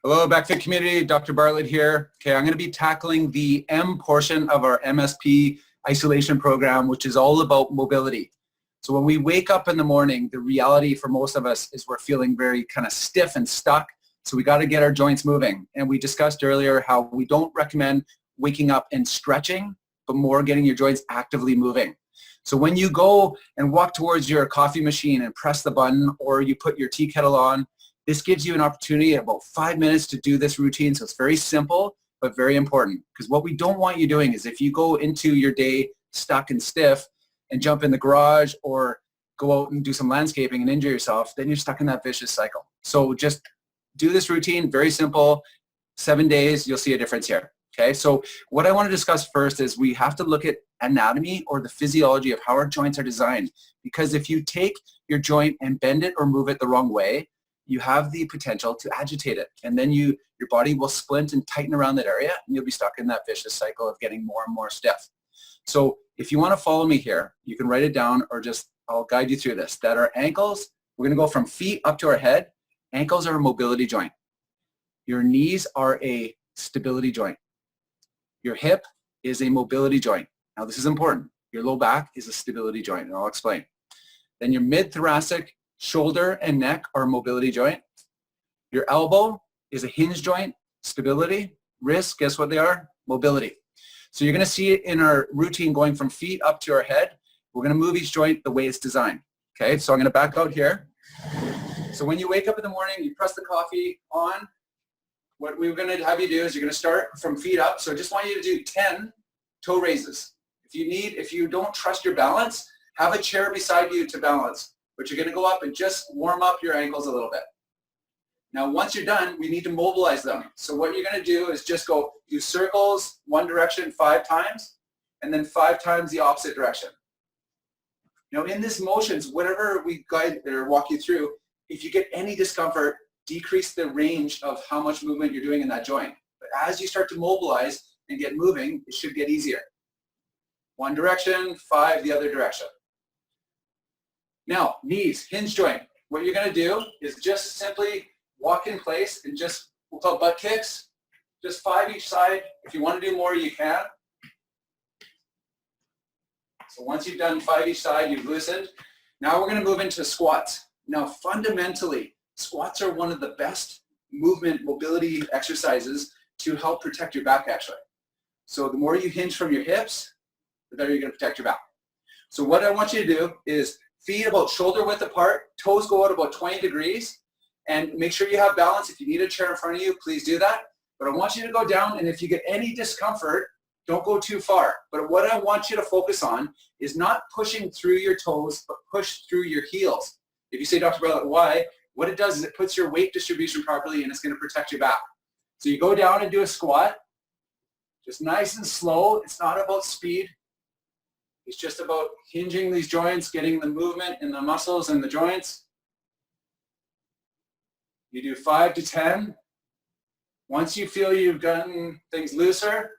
Hello, Backfit community. Dr. Bartlett here. Okay, I'm going to be tackling the M portion of our MSP isolation program, which is all about mobility. So when we wake up in the morning, the reality for most of us is we're feeling very kind of stiff and stuck. So we got to get our joints moving. And we discussed earlier how we don't recommend waking up and stretching, but more getting your joints actively moving. So when you go and walk towards your coffee machine and press the button, or you put your tea kettle on, this gives you an opportunity at about 5 minutes to do this routine. So it's very simple, but very important. Because what we don't want you doing is if you go into your day stuck and stiff and jump in the garage or go out and do some landscaping and injure yourself, then you're stuck in that vicious cycle. So just do this routine, very simple, 7 days, you'll see a difference here. Okay, so what I want to discuss first is we have to look at anatomy or the physiology of how our joints are designed. Because if you take your joint and bend it or move it the wrong way, you have the potential to agitate it. And then your body will splint and tighten around that area, and you'll be stuck in that vicious cycle of getting more and more stiff. So if you want to follow me here, you can write it down or just I'll guide you through this. That our ankles, we're going to go from feet up to our head. Ankles are a mobility joint. Your knees are a stability joint. Your hip is a mobility joint. Now this is important. Your low back is a stability joint, and I'll explain. Then your mid-thoracic, shoulder and neck are a mobility joint. Your elbow is a hinge joint, stability. Wrists, guess what they are? Mobility. So you're going to see it in our routine going from feet up to our head. We're going to move each joint the way it's designed. Okay, so I'm going to back out here. So when you wake up in the morning, you press the coffee on. What we're going to have you do is you're going to start from feet up. So I just want you to do 10 toe raises. If you don't trust your balance, have a chair beside you to balance. But you're going to go up and just warm up your ankles a little bit. Now, once you're done, we need to mobilize them. So what you're going to do is just do circles, one direction 5 times, and then 5 times the opposite direction. Now, in this motions, whatever we guide or walk you through, if you get any discomfort, decrease the range of how much movement you're doing in that joint. But as you start to mobilize and get moving, it should get easier. One direction, 5 the other direction. Now, knees, hinge joint. What you're going to do is just simply walk in place and just, we'll call butt kicks, just 5 each side. If you want to do more, you can. So once you've done 5 each side, you've loosened. Now we're going to move into squats. Now, fundamentally, squats are one of the best movement mobility exercises to help protect your back, actually. So the more you hinge from your hips, the better you're going to protect your back. So what I want you to do is feet about shoulder width apart, toes go out about 20 degrees, and make sure you have balance. If you need a chair in front of you, please do that. But I want you to go down, and if you get any discomfort, don't go too far. But what I want you to focus on is not pushing through your toes, but push through your heels. If you say, Dr. Bartlett, why? What it does is it puts your weight distribution properly, and it's going to protect your back. So you go down and do a squat, just nice and slow. It's not about speed. It's just about hinging these joints, getting the movement in the muscles and the joints. You do 5 to 10. Once you feel you've gotten things looser,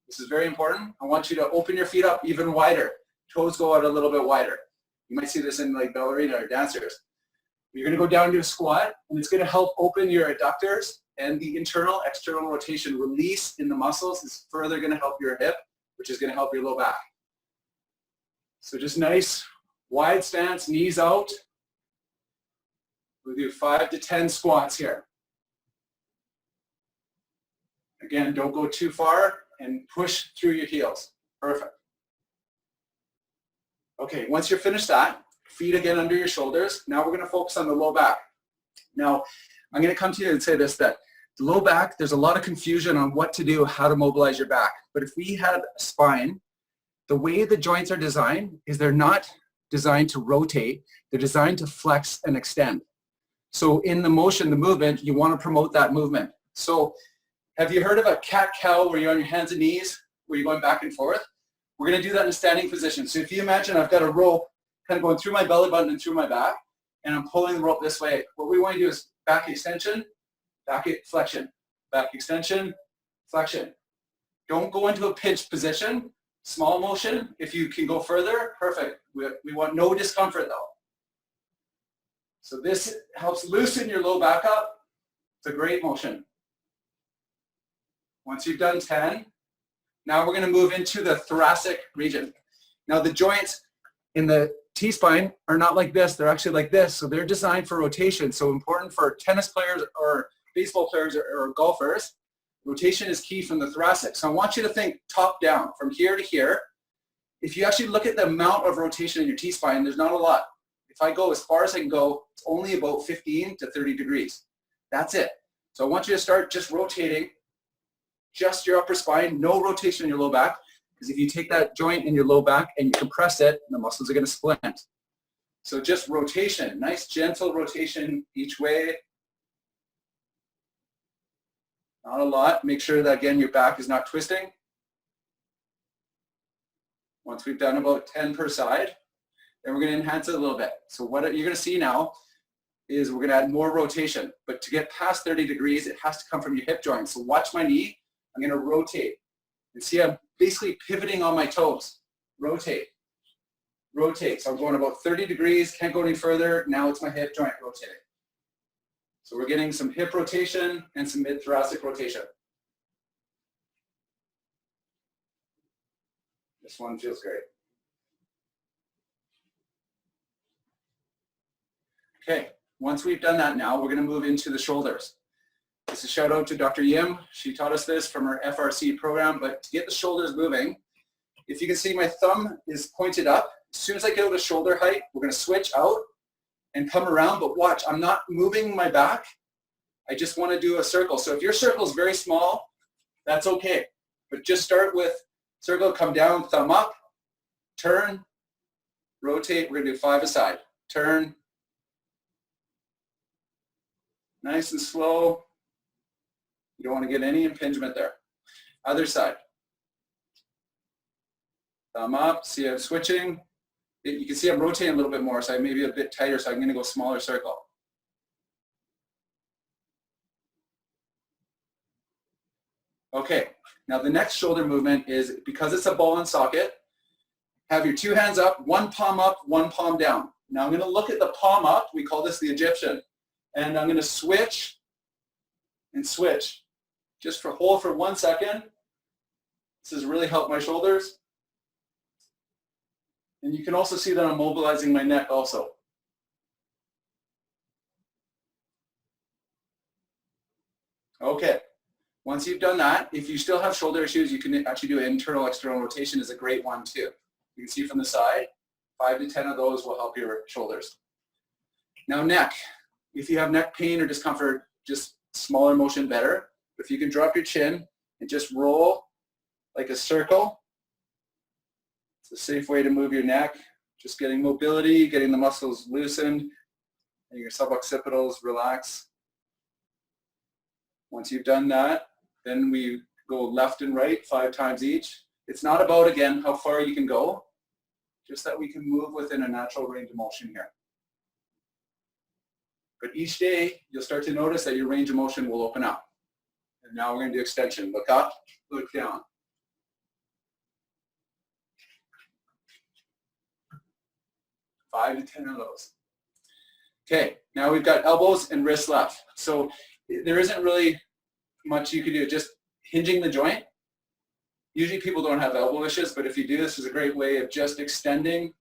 this is very important. I want you to open your feet up even wider. Toes go out a little bit wider. You might see this in like ballerina or dancers. You're going to go down to a squat, and it's going to help open your adductors, and the internal, external rotation release in the muscles is further going to help your hip, which is going to help your low back. So just nice, wide stance, knees out. We'll do 5 to 10 squats here. Again, don't go too far and push through your heels. Perfect. Okay, once you're finished that, feet again under your shoulders. Now we're going to focus on the low back. Now, I'm going to come to you and say this, that the low back, there's a lot of confusion on what to do, how to mobilize your back. But if we had a spine, the way the joints are designed is they're not designed to rotate. They're designed to flex and extend. So in the motion, the movement, you want to promote that movement. So have you heard of a cat-cow where you're on your hands and knees, where you're going back and forth? We're going to do that in a standing position. So if you imagine I've got a rope kind of going through my belly button and through my back, and I'm pulling the rope this way. What we want to do is back extension, back flexion, back extension, flexion. Don't go into a pinched position. Small motion. If you can go further, perfect. We want no discomfort though. So this helps loosen your low back up. It's a great motion. Once you've done 10, now we're going to move into the thoracic region. Now the joints in the T-spine are not like this, they're actually like this, so they're designed for rotation. So important for tennis players or baseball players or golfers, rotation is key from the thoracic. So I want you to think top down, from here to here. If you actually look at the amount of rotation in your T-spine, there's not a lot. If I go as far as I can go, it's only about 15 to 30 degrees. That's it. So I want you to start just rotating just your upper spine, no rotation in your low back, because if you take that joint in your low back and you compress it, the muscles are going to splint. So just rotation, nice gentle rotation each way. Not a lot. Make sure that, again, your back is not twisting. Once we've done about 10 per side, then we're going to enhance it a little bit. So what you're going to see now is we're going to add more rotation. But to get past 30 degrees, it has to come from your hip joint. So watch my knee. I'm going to rotate. And see, I'm basically pivoting on my toes. Rotate. Rotate. So I'm going about 30 degrees, can't go any further. Now it's my hip joint rotating. So we're getting some hip rotation and some mid-thoracic rotation. This one feels great. Okay, once we've done that now, we're going to move into the shoulders. This is a shout out to Dr. Yim. She taught us this from her FRC program, but to get the shoulders moving, if you can see my thumb is pointed up. As soon as I get out of shoulder height, we're going to switch out and come around, but watch, I'm not moving my back. I just want to do a circle. So if your circle is very small, that's okay. But just start with circle, come down, thumb up, turn, rotate. We're going to do 5 aside. Turn. Nice and slow. You don't want to get any impingement there. Other side. Thumb up. See, I'm switching. You can see I'm rotating a little bit more, so I may be a bit tighter, so I'm going to go smaller circle. Okay, now the next shoulder movement is, because it's a ball and socket, have your 2 hands up, 1 palm up, 1 palm down. Now I'm going to look at the palm up. We call this the Egyptian. And I'm going to switch and switch. Just hold for 1 second. This has really helped my shoulders. And you can also see that I'm mobilizing my neck also. Okay. Once you've done that, if you still have shoulder issues, you can actually do internal external rotation is a great one too. You can see from the side, 5 to 10 of those will help your shoulders. Now neck. If you have neck pain or discomfort, just smaller motion better. If you can drop your chin and just roll like a circle, it's a safe way to move your neck. Just getting mobility, getting the muscles loosened, and your suboccipitals relax. Once you've done that, then we go left and right 5 times each. It's not about, again, how far you can go, just that we can move within a natural range of motion here. But each day, you'll start to notice that your range of motion will open up. And now we're going to do extension. Look up, look down. Five to 10 of those. Okay, now we've got elbows and wrists left. So there isn't really much you can do, just hinging the joint. Usually people don't have elbow issues, but if you do, this is a great way of just extending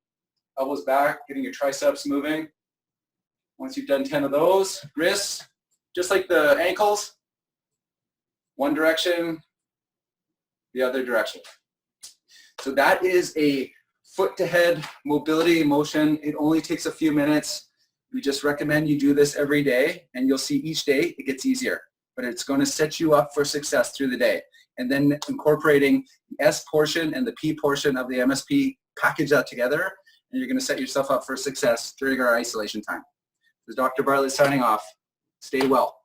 elbows back, getting your triceps moving. Once you've done 10 of those, wrists, just like the ankles, one direction, the other direction. So that is a foot to head mobility motion. It only takes a few minutes. We just recommend you do this every day, and you'll see each day it gets easier. But it's going to set you up for success through the day. And then incorporating the S portion and the P portion of the MSP, package that together, and you're going to set yourself up for success during our isolation time. This is Dr. Bartlett signing off. Stay well.